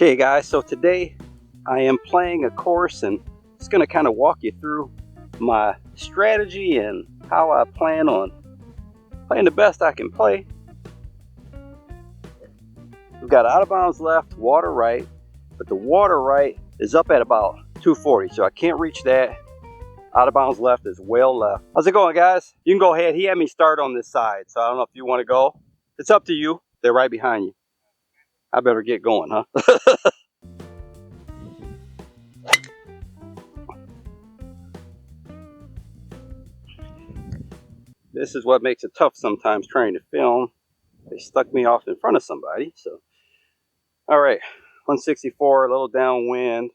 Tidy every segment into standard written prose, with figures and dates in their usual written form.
Okay guys, so today I am playing a course and it's going to kind of walk you through my strategy and how I plan on playing the best I can play. We've got out of bounds left, water right, but the water right is up at about 240, so I can't reach that. Out of bounds left is well left. How's it going, guys? You can go ahead. He had me start on this side, so I don't know if you want to go. It's up to you. They're right behind you. I better get going, huh? This is what makes it tough sometimes trying to film. They stuck me off in front of somebody, so. All right, 164, a little downwind,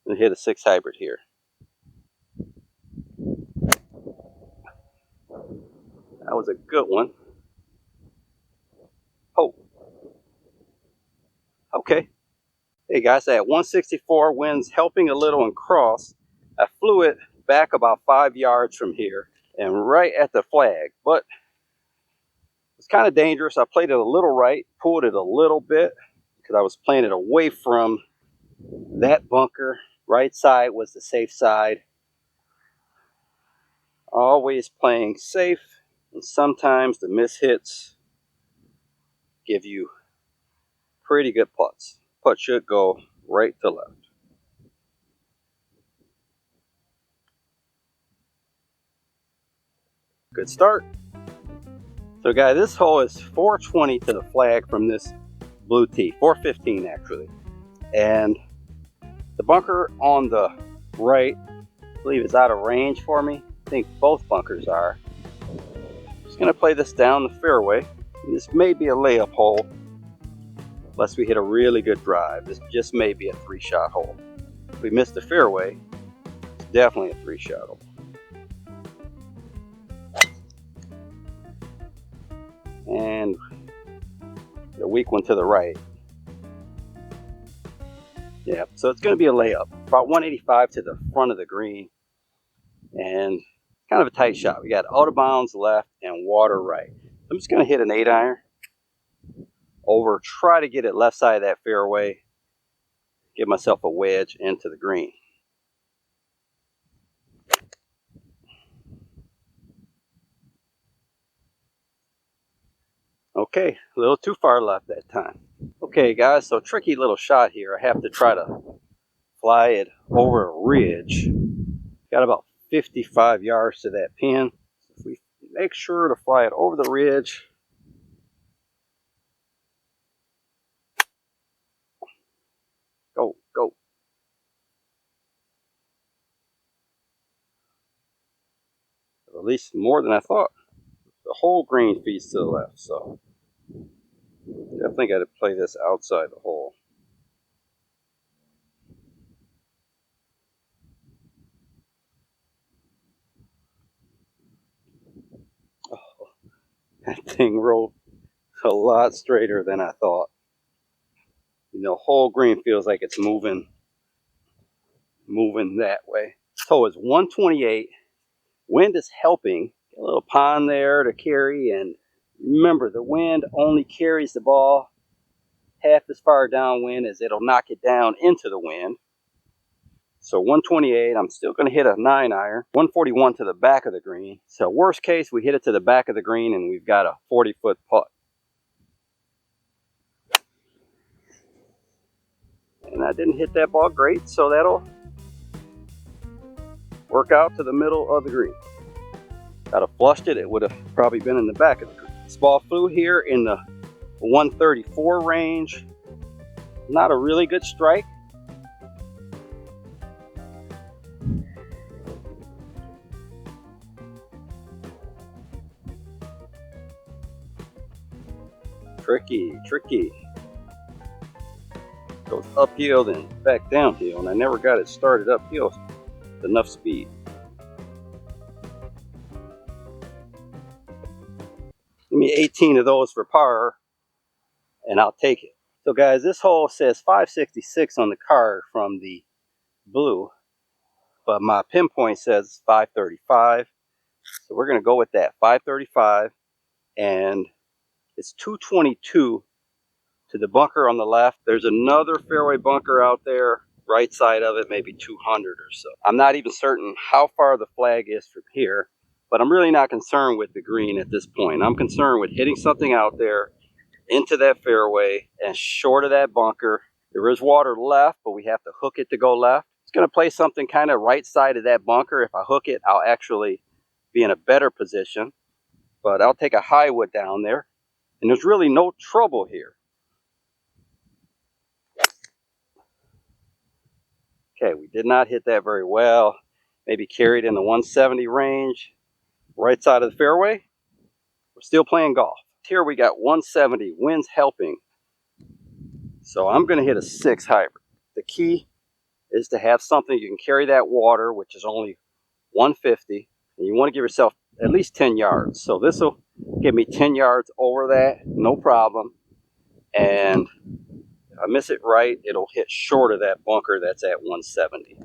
and hit a 6 hybrid here. That was a good one. Oh. Okay. Hey guys, at 164, winds helping a little and cross. I flew it back about 5 yards from here and right at the flag, but it's kind of dangerous. I played it a little right, pulled it a little bit because I was playing it away from that bunker. Right side was the safe side. Always playing safe, and sometimes the mishits give you pretty good putts. Putt should go right to left. Good start. So guys, this hole is 420 to the flag from this blue tee, 415 actually. And the bunker on the right, I believe, is out of range for me. I think both bunkers are. Just gonna play this down the fairway. And this may be a layup hole, unless we hit a really good drive. This just may be a 3-shot hole. If we miss the fairway, it's definitely a 3-shot hole. And the weak one to the right. Yeah, so it's going to be a layup. About 185 to the front of the green. And kind of a tight shot. We got out of bounds left and water right. I'm just going to hit an 8-iron over, try to get it left side of that fairway. Give myself a wedge into the green. Okay, a little too far left that time. Okay guys, so tricky little shot here. I have to try to fly it over a ridge. Got about 55 yards to that pin. If we make sure to fly it over the ridge. Go, go. At least more than I thought. The whole green feeds to the left, so definitely got to play this outside the hole. Oh, that thing rolled a lot straighter than I thought. You know, whole green feels like it's moving that way. So it's 128. Wind is helping. Got a little pond there to carry, and remember, the wind only carries the ball half as far downwind as it'll knock it down into the wind. So 128, I'm still going to hit a 9-iron. 141 to the back of the green. So worst case, we hit it to the back of the green and we've got a 40-foot putt. And I didn't hit that ball great, so that'll work out to the middle of the green. If I'd have flushed it, it would have probably been in the back of the green. This ball flew here in the 134 range. Not a really good strike. Tricky. Goes uphill then back downhill, and I never got it started uphill with enough speed. Give me 18 of those for par, and I'll take it. So guys, this hole says 566 on the card from the blue, but my pinpoint says 535. So we're going to go with that, 535, and it's 222 to the bunker on the left. There's another fairway bunker out there, right side of it, maybe 200 or so. I'm not even certain how far the flag is from here, but I'm really not concerned with the green at this point. I'm concerned with hitting something out there into that fairway and short of that bunker. There is water left, but we have to hook it to go left. It's going to play something kind of right side of that bunker. If I hook it, I'll actually be in a better position, but I'll take a high wood down there, and there's really no trouble here. Okay, we did not hit that very well. Maybe carried in the 170 range, right side of the fairway. We're still playing golf. Here we got 170, wind's helping. So I'm going to hit a 6 hybrid. The key is to have something you can carry that water, which is only 150, and you want to give yourself at least 10 yards. So this will give me 10 yards over that, no problem. And if I miss it right, it'll hit short of that bunker that's at 170.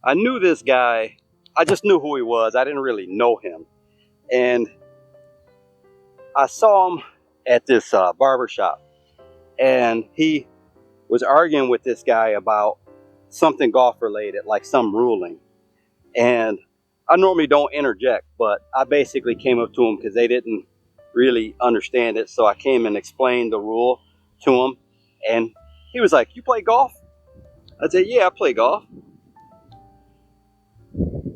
I knew this guy. I just knew who he was. I didn't really know him. And I saw him at this barber shop, and he was arguing with this guy about something golf related, like some ruling. And I normally don't interject, but I basically came up to him because they didn't really understand it. So I came and explained the rule to him, and he was like, "You play golf?" I said, "Yeah, I play golf."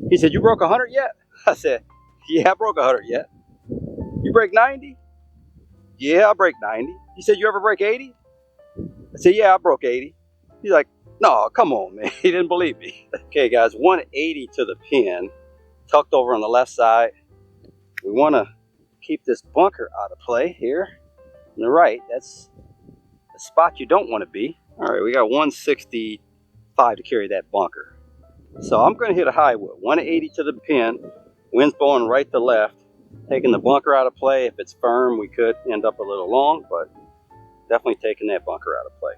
He said, "You broke 100 yet?" I said, "Yeah, I broke 100 yet." "You break 90? "Yeah, I break 90. He said, "You ever break 80? I said, "Yeah, I broke 80. He's like, "No, come on, man." He didn't believe me. Okay, guys, 180 to the pin, tucked over on the left side. We want to keep this bunker out of play here. On the right, that's the spot you don't want to be. All right, we got 165 to carry that bunker. So I'm going to hit a high wood, 180 to the pin, wind's blowing right to left, taking the bunker out of play. If it's firm, we could end up a little long, but definitely taking that bunker out of play.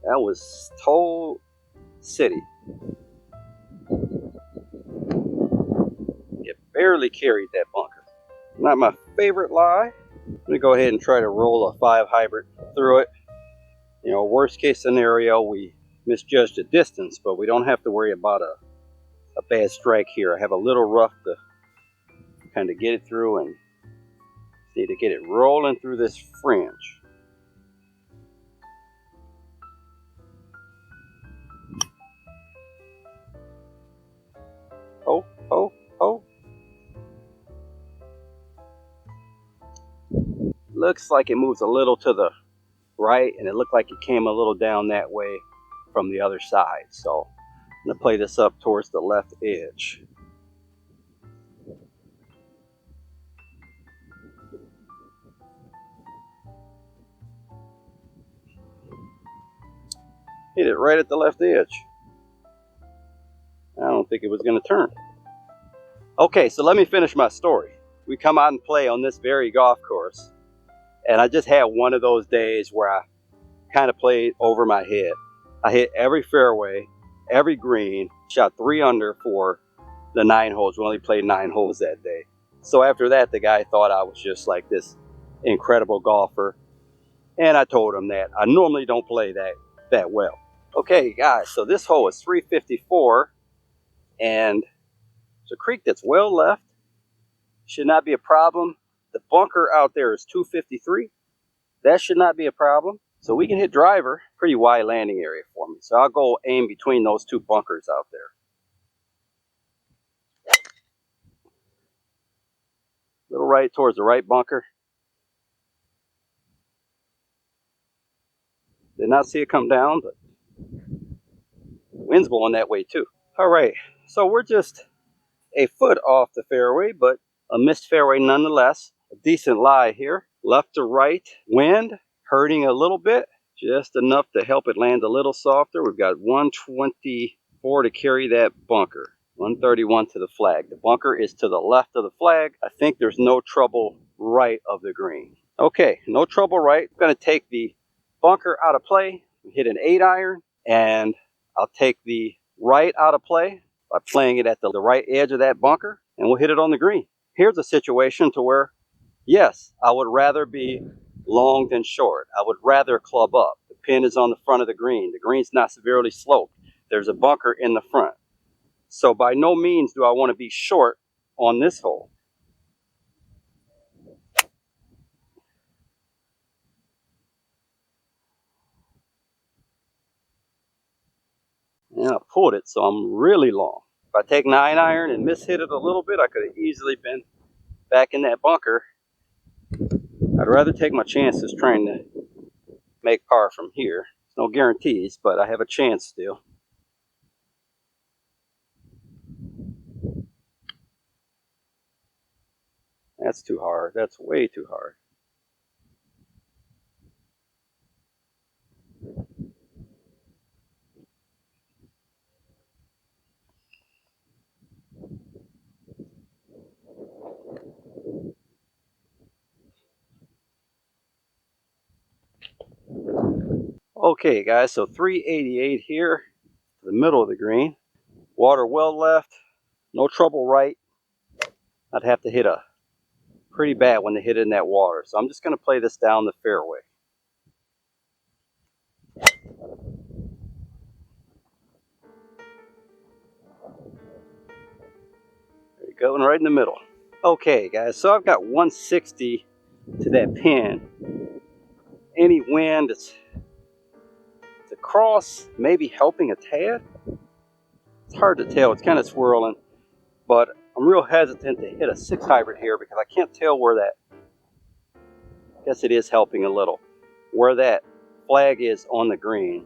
That was Toll City. It barely carried that bunker. Not my favorite lie. I'm going to go ahead and try to roll a 5 hybrid through it. You know, worst case scenario, we misjudged the distance, but we don't have to worry about a bad strike here. I have a little rough to kind of get it through, and need to get it rolling through this fringe. Oh, oh, oh. Looks like it moves a little to the right, and it looked like it came a little down that way from the other side. So I'm going to play this up towards the left edge. Hit it right at the left edge. I don't think it was going to turn. Okay, so let me finish my story. We come out and play on this very golf course, and I just had one of those days where I kind of played over my head. I hit every fairway, every green, shot 3 under for the 9 holes. We only played 9 holes that day. So after that, the guy thought I was just like this incredible golfer, and I told him that I normally don't play that well. Okay, guys, so this hole is 354, and it's a creek that's well left. Should not be a problem. The bunker out there is 253. That should not be a problem. So we can hit driver. Pretty wide landing area for me. So I'll go aim between those 2 bunkers out there. Little right towards the right bunker. Did not see it come down, but wind's blowing that way too. All right, so we're just a foot off the fairway, but a missed fairway nonetheless. A decent lie here. Left to right, wind hurting a little bit, just enough to help it land a little softer. We've got 124 to carry that bunker. 131 to the flag. The bunker is to the left of the flag. I think there's no trouble right of the green. Okay, no trouble right. I'm going to take the bunker out of play, hit an 8-iron, and I'll take the right out of play by playing it at the right edge of that bunker, and we'll hit it on the green. Here's a situation to where, yes, I would rather be long than short. I would rather club up. The pin is on the front of the green. The green's not severely sloped. There's a bunker in the front. So by no means do I want to be short on this hole. And I pulled it, so I'm really long. If I take 9-iron and miss hit it a little bit, I could have easily been back in that bunker. I'd rather take my chances trying to make par from here. No guarantees, but I have a chance still. That's too hard. That's way too hard. Okay, guys, so 388 here, to the middle of the green. Water well left, no trouble right. I'd have to hit a pretty bad one to hit in that water. So I'm just going to play this down the fairway. There you go, and right in the middle. Okay, guys, so I've got 160 to that pin. Any wind, it's across, maybe helping a tad. It's hard to tell. It's kind of swirling, but I'm real hesitant to hit a 6 hybrid here because I can't tell where that, I guess it is helping a little, where that flag is on the green.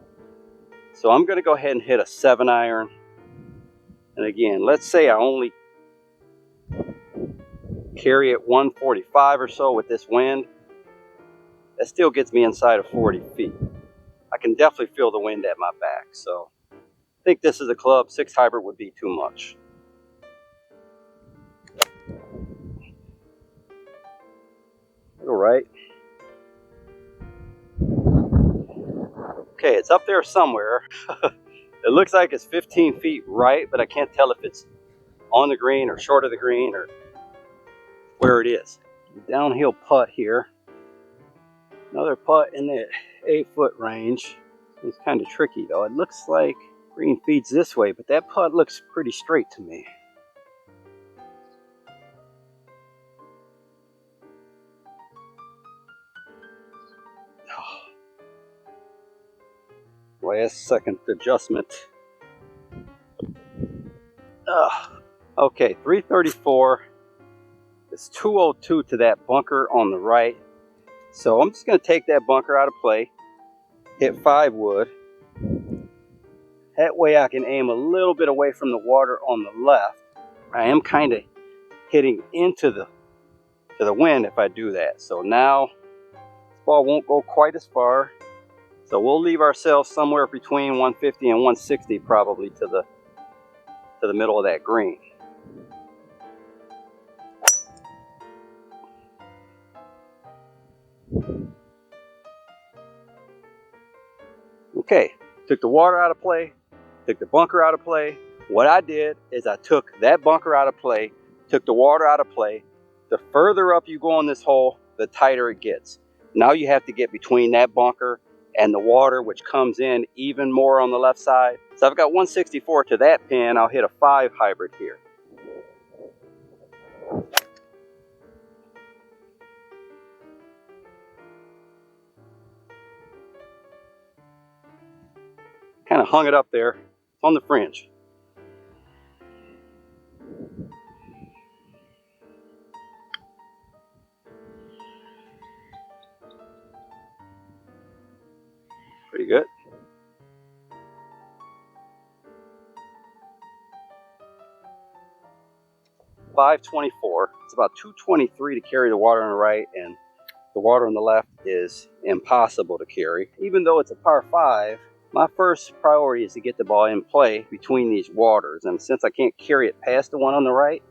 So I'm going to go ahead and hit a 7-iron. And again, let's say I only carry it 145 or so with this wind. That still gets me inside of 40 feet. I can definitely feel the wind at my back. So I think this is a club. 6 hybrid would be too much. All right. Okay, it's up there somewhere. It looks like it's 15 feet right, but I can't tell if it's on the green or short of the green or where it is. Downhill putt here. Another putt in the 8-foot range. It's kind of tricky though. It looks like green feeds this way, but that putt looks pretty straight to me. Last second adjustment. Okay, 334. It's 202 to that bunker on the right. So I'm just going to take that bunker out of play, hit 5 wood. That way I can aim a little bit away from the water on the left. I am kind of hitting into the wind if I do that. So now this ball won't go quite as far. So we'll leave ourselves somewhere between 150 and 160 probably to the middle of that green. Okay, took the water out of play, took the bunker out of play. What I did is I took that bunker out of play, took the water out of play. The further up you go on this hole, the tighter it gets. Now you have to get between that bunker and the water, which comes in even more on the left side. So I've got 164 to that pin. I'll hit a 5 hybrid here. Kind of hung it up there on the fringe. Pretty good. .524. It's about 223 to carry the water on the right, and the water on the left is impossible to carry. Even though it's a par 5, my first priority is to get the ball in play between these waters. And since I can't carry it past the one on the right,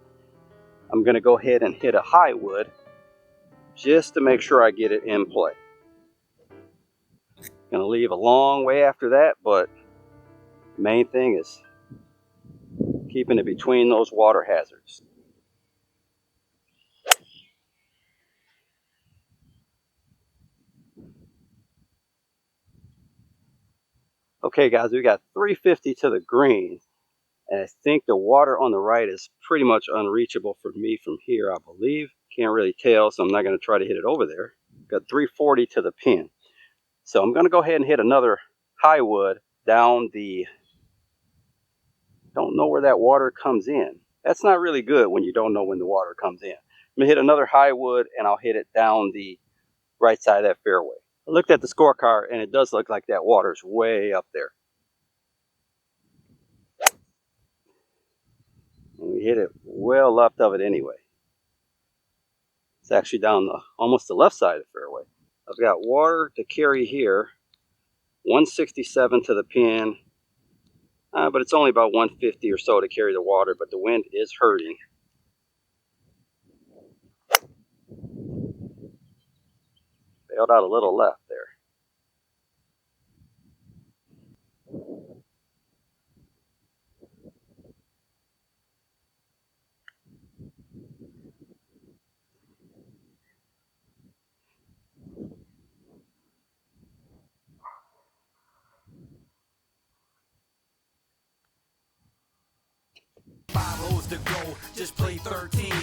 I'm going to go ahead and hit a high wood just to make sure I get it in play. Gonna leave a long way after that, but the main thing is keeping it between those water hazards. Okay guys, we got 350 to the green, and I think the water on the right is pretty much unreachable for me from here, I believe. Can't really tell, so I'm not gonna try to hit it over there. Got 340 to the pin. So I'm gonna go ahead and hit another high wood down the, don't know where that water comes in. That's not really good when you don't know when the water comes in. I'm gonna hit another high wood and I'll hit it down the right side of that fairway. I looked at the scorecard and it does look like that water's way up there. And we hit it well left of it anyway. It's actually down almost the left side of the fairway. I've got water to carry here, 167 to the pin, but it's only about 150 or so to carry the water, but the wind is hurting. Bailed out a little left there. Five holes to go, just play 13.